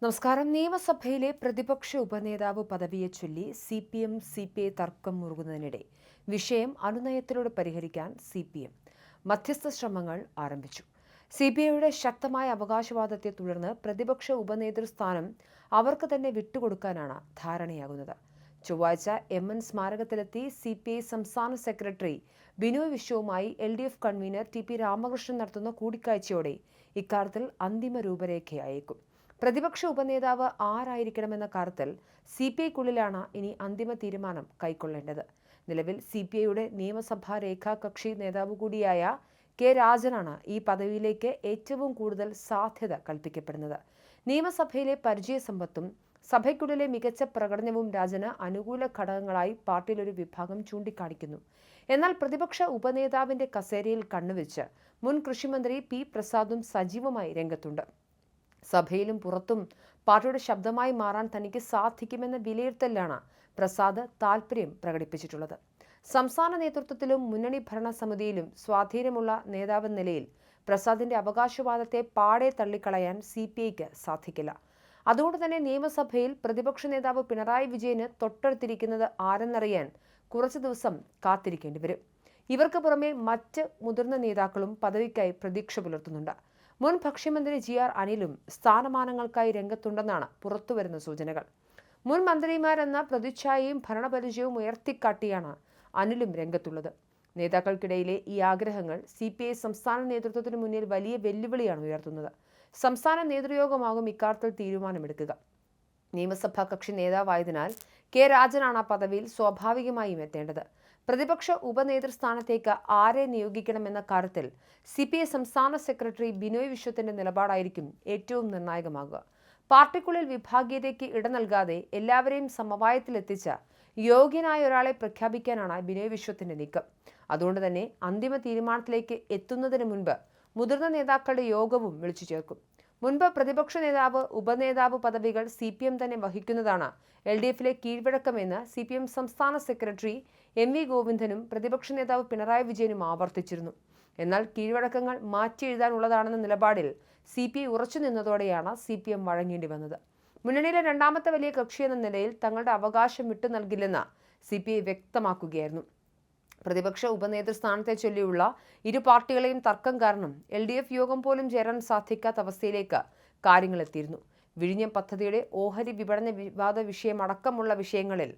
നമസ്കാരം. നിയമസഭയിലെ പ്രതിപക്ഷ ഉപനേതാവ് പദവിയെ ചൊല്ലി CPM CPI തർക്കം മുറുകുന്നതിനിടെ വിഷയം അനുനയത്തിലൂടെ പരിഹരിക്കാൻ CPM മധ്യസ്ഥ ശ്രമങ്ങൾ ആരംഭിച്ചു. CPIയുടെ ശക്തമായ അവകാശവാദത്തെ തുടർന്ന് പ്രതിപക്ഷ ഉപനേതൃസ്ഥാനം അവർക്ക് തന്നെ വിട്ടുകൊടുക്കാനാണ് ധാരണയാകുന്നത്. ചൊവ്വാഴ്ച MN സ്മാരകത്തിലെത്തി CPI സംസ്ഥാന സെക്രട്ടറി ബിനോയ് വിശ്വവുമായി LDF കൺവീനർ TP രാമകൃഷ്ണൻ നടത്തുന്ന കൂടിക്കാഴ്ചയോടെ ഇക്കാര്യത്തിൽ അന്തിമ രൂപരേഖയായേക്കും. പ്രതിപക്ഷ ഉപനേതാവ് ആരായിരിക്കണമെന്ന കാര്യത്തിൽ CPIക്കുള്ളിലാണ് ഇനി അന്തിമ തീരുമാനം കൈക്കൊള്ളേണ്ടത്. നിലവിൽ CPIയുടെ നിയമസഭാ രേഖാകക്ഷി നേതാവ് കൂടിയായ K രാജനാണ് ഈ പദവിയിലേക്ക് ഏറ്റവും കൂടുതൽ സാധ്യത കൽപ്പിക്കപ്പെടുന്നത്. നിയമസഭയിലെ പരിചയസമ്പത്തും സഭയ്ക്കുള്ളിലെ മികച്ച പ്രകടനവും രാജന് അനുകൂല ഘടകങ്ങളായി പാർട്ടിയിൽ ഒരു വിഭാഗം ചൂണ്ടിക്കാണിക്കുന്നു. എന്നാൽ പ്രതിപക്ഷ ഉപനേതാവിന്റെ കസേരയിൽ കണ്ണുവെച്ച് മുൻ കൃഷിമന്ത്രി P പ്രസാദും സജീവമായി രംഗത്തുണ്ട്. സഭയിലും പുറത്തും പാർട്ടിയുടെ ശബ്ദമായി മാറാൻ തനിക്ക് സാധിക്കുമെന്ന വിലയിരുത്തലിലാണ് പ്രസാദ് താൽപര്യം പ്രകടിപ്പിച്ചിട്ടുള്ളത്. സംസ്ഥാന നേതൃത്വത്തിലും മുന്നണി ഭരണസമിതിയിലും സ്വാധീനമുള്ള നേതാവെന്ന നിലയിൽ പ്രസാദിന്റെ അവകാശവാദത്തെ പാടെ തള്ളിക്കളയാൻ CPIക്ക് സാധിക്കില്ല. അതുകൊണ്ട് തന്നെ നിയമസഭയിൽ പ്രതിപക്ഷ നേതാവ് പിണറായി വിജയന് തൊട്ടടുത്തിരിക്കുന്നത് ആരെന്നറിയാൻ കുറച്ചു ദിവസം കാത്തിരിക്കേണ്ടി വരും. ഇവർക്ക് പുറമെ മറ്റ് മുതിർന്ന നേതാക്കളും പദവിക്കായി പ്രതീക്ഷ പുലർത്തുന്നുണ്ട്. മുൻ ഭക്ഷ്യമന്ത്രി GR അനിലും സ്ഥാനമാനങ്ങൾക്കായി രംഗത്തുണ്ടെന്നാണ് പുറത്തുവരുന്ന സൂചനകൾ. മുൻ മന്ത്രിമാരെന്ന പ്രതിച്ഛായയും ഭരണപരിചയവും ഉയർത്തിക്കാട്ടിയാണ് അനിലും രംഗത്തുള്ളത്. നേതാക്കൾക്കിടയിലെ ഈ ആഗ്രഹങ്ങൾ CPI സംസ്ഥാന നേതൃത്വത്തിന് മുന്നിൽ വലിയ വെല്ലുവിളിയാണ് ഉയർത്തുന്നത്. സംസ്ഥാന നേതൃയോഗമാകും ഇക്കാര്യത്തിൽ തീരുമാനമെടുക്കുക. നിയമസഭാ കക്ഷി നേതാവായതിനാൽ K രാജനാണ് ആ പദവിയിൽ സ്വാഭാവികമായും എത്തേണ്ടത്. പ്രതിപക്ഷ ഉപനേതൃസ്ഥാനത്തേക്ക് ആരെ നിയോഗിക്കണമെന്ന കാര്യത്തിൽ CPI സംസ്ഥാന സെക്രട്ടറി ബിനോയ് വിശ്വത്തിന്റെ നിലപാടായിരിക്കും ഏറ്റവും നിർണായകമാകുക. പാർട്ടിക്കുള്ളിൽ വിഭാഗീയതയ്ക്ക് ഇട നൽകാതെ എല്ലാവരെയും സമവായത്തിലെത്തിച്ച യോഗ്യനായ ഒരാളെ പ്രഖ്യാപിക്കാനാണ് ബിനോയ് വിശ്വത്തിന്റെ നീക്കം. അതുകൊണ്ട് തന്നെ അന്തിമ തീരുമാനത്തിലേക്ക് എത്തുന്നതിന് മുൻപ് മുതിർന്ന നേതാക്കളുടെ യോഗവും വിളിച്ചു ചേർക്കും. മുൻപ് പ്രതിപക്ഷ നേതാവ്, ഉപനേതാവ് പദവികൾ CPM തന്നെ വഹിക്കുന്നതാണ് LDFിലെ കീഴ്വഴക്കമെന്ന് CPM സംസ്ഥാന സെക്രട്ടറി MV ഗോവിന്ദനും പ്രതിപക്ഷ നേതാവ് പിണറായി വിജയനും ആവർത്തിച്ചിരുന്നു. എന്നാൽ കീഴ്വഴക്കങ്ങൾ മാറ്റിയെഴുതാനുള്ളതാണെന്ന നിലപാടിൽ CPI ഉറച്ചു നിന്നതോടെയാണ് CPM വഴങ്ങേണ്ടി വന്നത്. മുന്നണിയിലെ രണ്ടാമത്തെ വലിയ കക്ഷിയെന്ന നിലയിൽ തങ്ങളുടെ അവകാശം വിട്ടു നൽകില്ലെന്ന് CPI വ്യക്തമാക്കുകയായിരുന്നു. പ്രതിപക്ഷ ഉപനേതൃസ്ഥാനത്തെ ചൊല്ലിയുള്ള ഇരു പാർട്ടികളെയും തർക്കം കാരണം LDF യോഗം പോലും ചേരാൻ സാധിക്കാത്ത അവസ്ഥയിലേക്ക് കാര്യങ്ങളെത്തിയിരുന്നു. വിഴിഞ്ഞം പദ്ധതിയുടെ ഓഹരി വിപണന വിവാദ വിഷയമടക്കമുള്ള വിഷയങ്ങളിൽ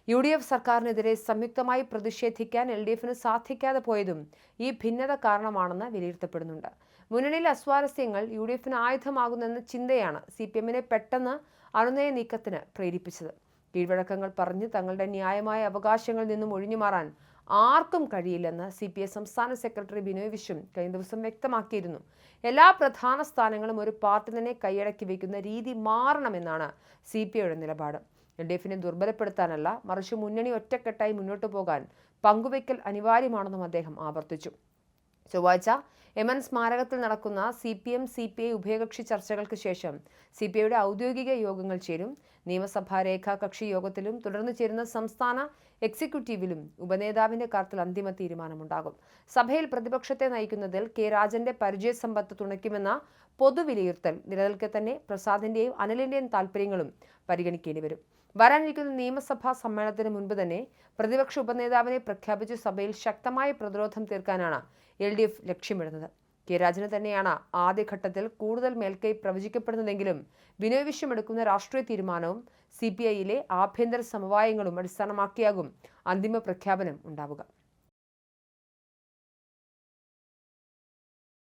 UDF സർക്കാരിനെതിരെ സംയുക്തമായി പ്രതിഷേധിക്കാൻ LDFന് സാധിക്കാതെ പോയതും ഈ ഭിന്നത കാരണമാണെന്ന് വിലയിരുത്തപ്പെടുന്നുണ്ട്. മുന്നണിയിലെ അസ്വാരസ്യങ്ങൾ UDFന് ആയുധമാകുന്നെന്ന ചിന്തയാണ് CPMനെ പെട്ടെന്ന് അനുനയ നീക്കത്തിന് പ്രേരിപ്പിച്ചത്. കീഴ്വഴക്കങ്ങൾ പറഞ്ഞ് തങ്ങളുടെ ന്യായമായ അവകാശങ്ങളിൽ നിന്നും ഒഴിഞ്ഞുമാറാൻ ആർക്കും കഴിയില്ലെന്ന് CPI സംസ്ഥാന സെക്രട്ടറി ബിനോയ് വിശ്വം കഴിഞ്ഞ ദിവസം വ്യക്തമാക്കിയിരുന്നു. എല്ലാ പ്രധാന സ്ഥാനങ്ങളും ഒരു പാർട്ടി തന്നെ കൈയടക്കി വയ്ക്കുന്ന രീതി മാറണമെന്നാണ് CPIയുടെ നിലപാട്. LDFനെ ദുർബലപ്പെടുത്താനല്ല, മറിച്ച് മുന്നണി ഒറ്റക്കെട്ടായി മുന്നോട്ടു പോകാൻ പങ്കുവയ്ക്കൽ അനിവാര്യമാണെന്നും അദ്ദേഹം ആവർത്തിച്ചു. ചൊവ്വാഴ്ച MN സ്മാരകത്തിൽ നടക്കുന്ന CPM CPI ഉഭയകക്ഷി ചർച്ചകൾക്ക് ശേഷം CPIയുടെ ഔദ്യോഗിക യോഗങ്ങൾ ചേരും. നിയമസഭാ രേഖാകക്ഷി യോഗത്തിലും തുടർന്ന് ചേരുന്ന സംസ്ഥാന എക്സിക്യൂട്ടീവിലും ഉപനേതാവിന്റെ കാര്യത്തിൽ അന്തിമ തീരുമാനമുണ്ടാകും. സഭയിൽ പ്രതിപക്ഷത്തെ നയിക്കുന്നതിൽ K രാജന്റെ പരിചയസമ്പത്ത് തുണയ്ക്കുമെന്ന പൊതുവിലയിരുത്തൽ നിലനിൽക്കെ തന്നെ പ്രസാദിന്റെയും അനിലിന്റെയും താൽപര്യങ്ങളും പരിഗണിക്കേണ്ടി വരും. വരാനിരിക്കുന്ന നിയമസഭാ സമ്മേളനത്തിന് മുൻപ് തന്നെ പ്രതിപക്ഷ ഉപനേതാവിനെ പ്രഖ്യാപിച്ച് സഭയിൽ ശക്തമായ പ്രതിരോധം തീർക്കാനാണ് LDF ലക്ഷ്യമിടുന്നത്. K രാജന് തന്നെയാണ് ആദ്യഘട്ടത്തിൽ കൂടുതൽ മേൽക്കൈ പ്രവചിക്കപ്പെടുന്നതെങ്കിലും ബിനോയ് വിശ്വം എടുക്കുന്ന രാഷ്ട്രീയ തീരുമാനവും CPIയിലെ ആഭ്യന്തര സമവായങ്ങളും അടിസ്ഥാനമാക്കിയാകും അന്തിമ പ്രഖ്യാപനം ഉണ്ടാവുക.